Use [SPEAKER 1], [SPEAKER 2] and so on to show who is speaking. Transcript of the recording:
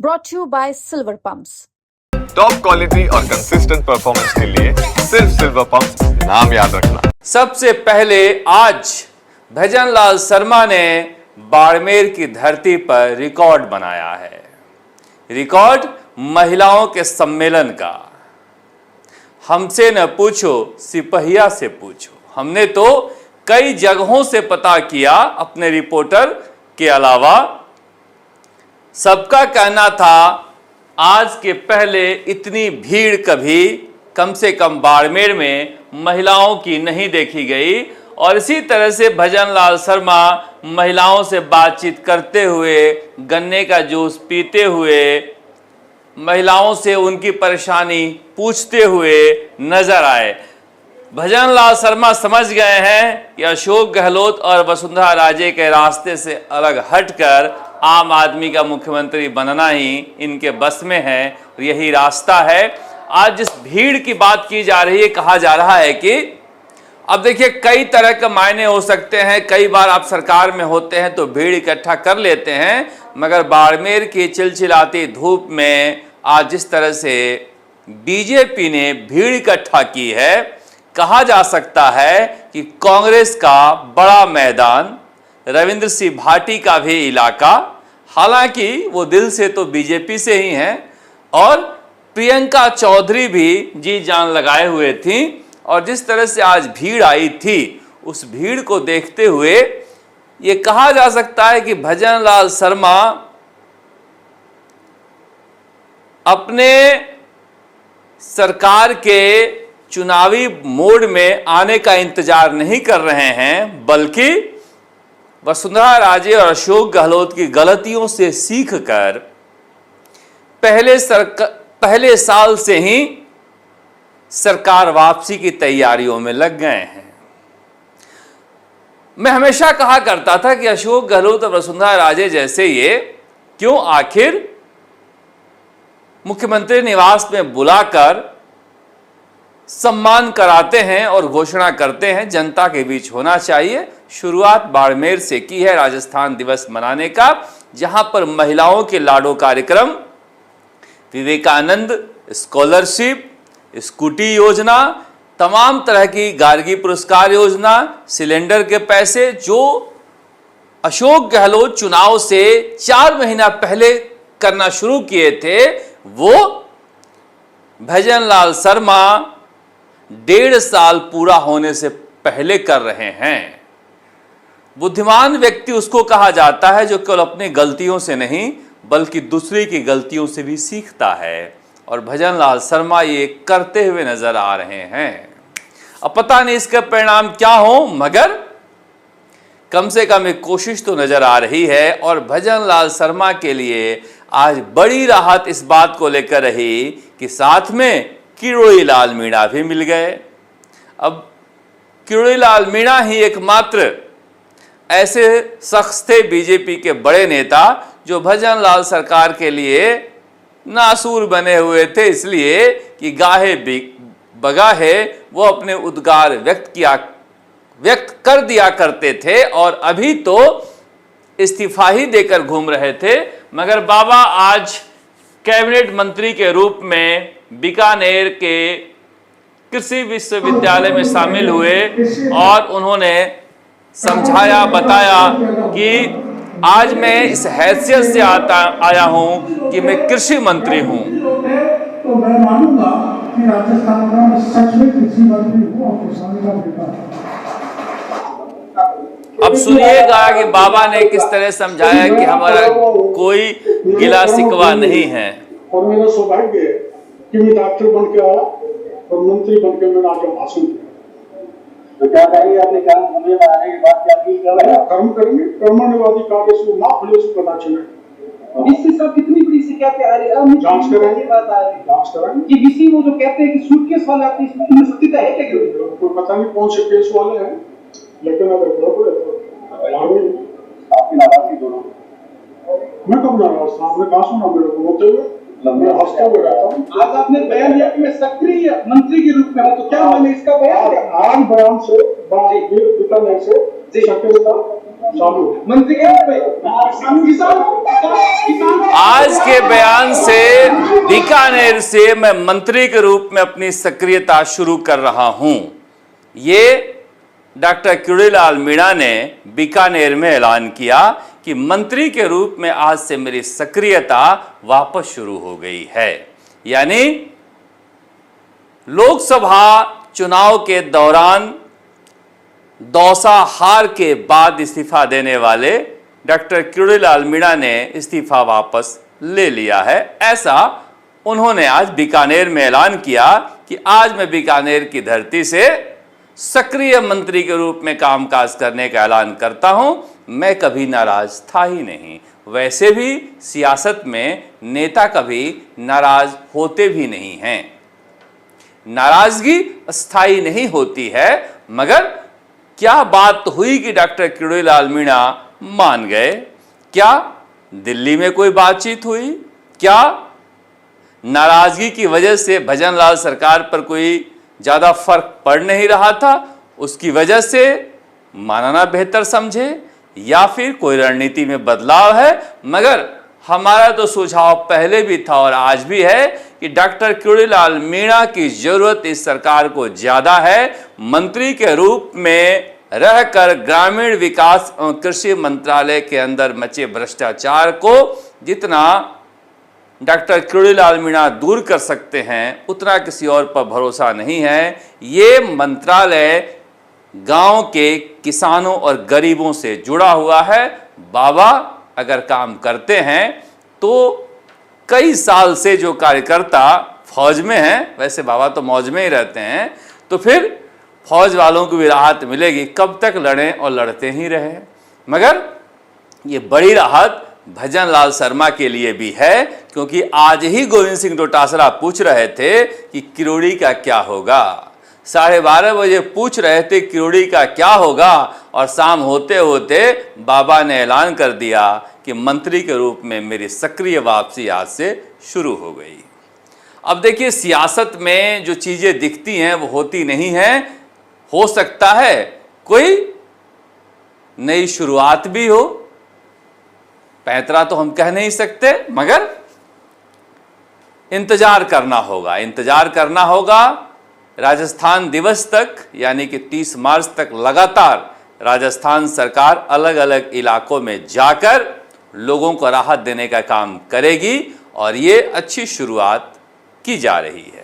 [SPEAKER 1] brought to you by Silver Pumps.
[SPEAKER 2] Top quality और consistent performance के लिए सिर्फ सिल्वर पंप्स नाम याद रखना।
[SPEAKER 3] सबसे पहले आज भजनलाल शर्मा ने बाड़मेर की धरती पर रिकॉर्ड बनाया है। रिकॉर्ड महिलाओं के सम्मेलन का। हमसे न पूछो सिपहिया से पूछो। हमने तो कई जगहों से पता किया अपने रिपोर्टर के अलावा। सबका कहना था आज के पहले इतनी भीड़ कभी कम से कम बाड़मेर में महिलाओं की नहीं देखी गई। और इसी तरह से भजनलाल शर्मा महिलाओं से बातचीत करते हुए, गन्ने का जूस पीते हुए, महिलाओं से उनकी परेशानी पूछते हुए नजर आए। भजनलाल शर्मा समझ गए हैं कि अशोक गहलोत और वसुंधरा राजे के रास्ते से अलग हटकर आम आदमी का मुख्यमंत्री बनना ही इनके बस में है और यही रास्ता है। आज जिस भीड़ की बात की जा रही है, कहा जा रहा है कि अब देखिए कई तरह के मायने हो सकते हैं। कई बार आप सरकार में होते हैं तो भीड़ इकट्ठा कर लेते हैं, मगर बाड़मेर की चिलचिलाती धूप में आज जिस तरह से बीजेपी ने भीड़ इकट्ठा की है, कहा जा सकता है कि कांग्रेस का बड़ा मैदान, रविंद्र सिंह भाटी का भी इलाका, हालांकि वो दिल से तो बीजेपी से ही हैं, और प्रियंका चौधरी भी जी जान लगाए हुए थी। और जिस तरह से आज भीड़ आई थी, उस भीड़ को देखते हुए ये कहा जा सकता है कि भजनलाल शर्मा अपने सरकार के चुनावी मोड में आने का इंतजार नहीं कर रहे हैं, बल्कि वसुंधरा राजे और अशोक गहलोत की गलतियों से सीखकर पहले साल से ही सरकार वापसी की तैयारियों में लग गए हैं। मैं हमेशा कहा करता था कि अशोक गहलोत और वसुंधरा राजे जैसे ये क्यों आखिर मुख्यमंत्री निवास में बुलाकर सम्मान कराते हैं और घोषणा करते हैं जनता के बीच होना चाहिए। शुरुआत बाड़मेर से की है राजस्थान दिवस मनाने का, जहां पर महिलाओं के लाडो कार्यक्रम, विवेकानंद स्कॉलरशिप, स्कूटी योजना, तमाम तरह की गार्गी पुरस्कार योजना, सिलेंडर के पैसे जो अशोक गहलोत चुनाव से 4 महीना पहले करना शुरू किए थे, वो भजनलाल शर्मा 1.5 साल पूरा होने से पहले कर रहे हैं। बुद्धिमान व्यक्ति उसको कहा जाता है जो केवल अपनी गलतियों से नहीं बल्कि दूसरे की गलतियों से भी सीखता है, और भजनलाल शर्मा ये करते हुए नजर आ रहे हैं। अब पता नहीं इसका परिणाम क्या हो, मगर कम से कम एक कोशिश तो नजर आ रही है। और भजनलाल शर्मा के लिए आज बड़ी राहत इस बात को लेकर रही कि साथ में किरोड़ीलाल मीणा भी मिल गए। अब किरोड़ीलाल मीणा ही एकमात्र ऐसे शख्स थे बीजेपी के बड़े नेता जो भजनलाल सरकार के लिए नासूर बने हुए थे, इसलिए कि गाहे बगाहे वो अपने उद्गार व्यक्त कर दिया करते थे, और अभी तो इस्तीफा ही देकर घूम रहे थे। मगर बाबा आज कैबिनेट मंत्री के रूप में बीकानेर के कृषि विश्वविद्यालय में शामिल हुए और उन्होंने समझाया, बताया कि आज मैं इस हैसियत से आया हूं कि मैं कृषि मंत्री हूं।
[SPEAKER 4] तो मैं मानूंगा कि राजस्थान में सच में कृषि मंत्री हूं और किसान का बेटा।
[SPEAKER 3] अब सुनिएगा कि बाबा ने किस तरह समझाया कि हमारा कोई गिला शिकवा नहीं है।
[SPEAKER 4] और मेरा सौभाग्य है कि मैं डॉक्टर बन के आया और मंत्री बन के मैंने आके भाषण दिया। तो क्या करेंगे अपने काम होने में आने के बाद क्या कर्म करेंगे? कर्मण्यवादी कार्य से मां फलेषु कदाचन।
[SPEAKER 5] इससे सब कितनी बड़ी शिकायतें आ रही है।
[SPEAKER 4] जांच करेंगे,
[SPEAKER 5] बात आ रही है,
[SPEAKER 4] जांच करेंगे
[SPEAKER 5] कि बीसी वो जो कहते हैं कि सूटकेस वाले आते हैं, इसमें सत्यता है क्या?
[SPEAKER 4] कोई पता नहीं कौन से केस वाले हैं, लेकिन अगर गड़बड़ है तो आपकी नाराजगी दोनों। मैं कब नाराज था? आपने कहा सुना मेरे को रोते हुए? मैं हंसते हुए रहता हूँ।
[SPEAKER 5] आज आपने बयान दिया कि मैं सक्रिय मंत्री के रूप में हूँ, तो क्या मैंने इसका बयान दिया?
[SPEAKER 4] आज बयान से बीकानेर से शक्यता सालों
[SPEAKER 5] मंत्री के रूप में किसान
[SPEAKER 3] आज के बयान से बीकानेर से मैं मंत्री के रूप में अपनी सक्रियता शुरू कर रहा हूं। ये डॉक्टर किरोड़ीलाल मीणा ने बीकानेर में ऐलान किया कि मंत्री के रूप में आज से मेरी सक्रियता वापस शुरू हो गई है। यानी लोकसभा चुनाव के दौरान दौसा हार के बाद इस्तीफा देने वाले डॉक्टर किरोड़ीलाल मीणा ने इस्तीफा वापस ले लिया है। ऐसा उन्होंने आज बीकानेर में ऐलान किया कि आज मैं बीकानेर की धरती से सक्रिय मंत्री के रूप में कामकाज करने का ऐलान करता हूं। मैं कभी नाराज था ही नहीं। वैसे भी सियासत में नेता कभी नाराज होते भी नहीं हैं। नाराजगी अस्थायी नहीं होती है, मगर क्या बात हुई कि डॉक्टर किरोड़ीलाल मीणा मान गए? क्या दिल्ली में कोई बातचीत हुई? क्या नाराजगी की वजह से भजनलाल सरकार पर कोई ज्यादा फर्क पड़ नहीं रहा था, उसकी वजह से मानना बेहतर समझे, या फिर कोई रणनीति में बदलाव है? मगर हमारा तो सुझाव पहले भी था और आज भी है कि डॉक्टर किरोड़ीलाल मीणा की जरूरत इस सरकार को ज्यादा है। मंत्री के रूप में रहकर ग्रामीण विकास एवं कृषि मंत्रालय के अंदर मचे भ्रष्टाचार को जितना डॉक्टर किरोड़ीलाल मीणा दूर कर सकते हैं, उतना किसी और पर भरोसा नहीं है। ये मंत्रालय गांव के किसानों और गरीबों से जुड़ा हुआ है। बाबा अगर काम करते हैं तो कई साल से जो कार्यकर्ता फौज में हैं, वैसे बाबा तो मौज में ही रहते हैं, तो फिर फौज वालों को भी राहत मिलेगी। कब तक लड़ें और लड़ते ही रहे। मगर ये बड़ी राहत भजनलाल शर्मा के लिए भी है, क्योंकि आज ही गोविंद सिंह डोटासरा पूछ रहे थे कि किरोड़ी का क्या होगा। 12:30 बजे पूछ रहे थे किरोड़ी का क्या होगा, और शाम होते होते बाबा ने ऐलान कर दिया कि मंत्री के रूप में मेरी सक्रिय वापसी आज से शुरू हो गई। अब देखिए, सियासत में जो चीजें दिखती हैं वो होती नहीं हैं। हो सकता है कोई नई शुरुआत भी हो, पैंतरा तो हम कह नहीं सकते, मगर इंतजार करना होगा। इंतजार करना होगा राजस्थान दिवस तक, यानी कि 30 मार्च तक लगातार राजस्थान सरकार अलग अलग इलाकों में जाकर लोगों को राहत देने का काम करेगी, और ये अच्छी शुरुआत की जा रही है।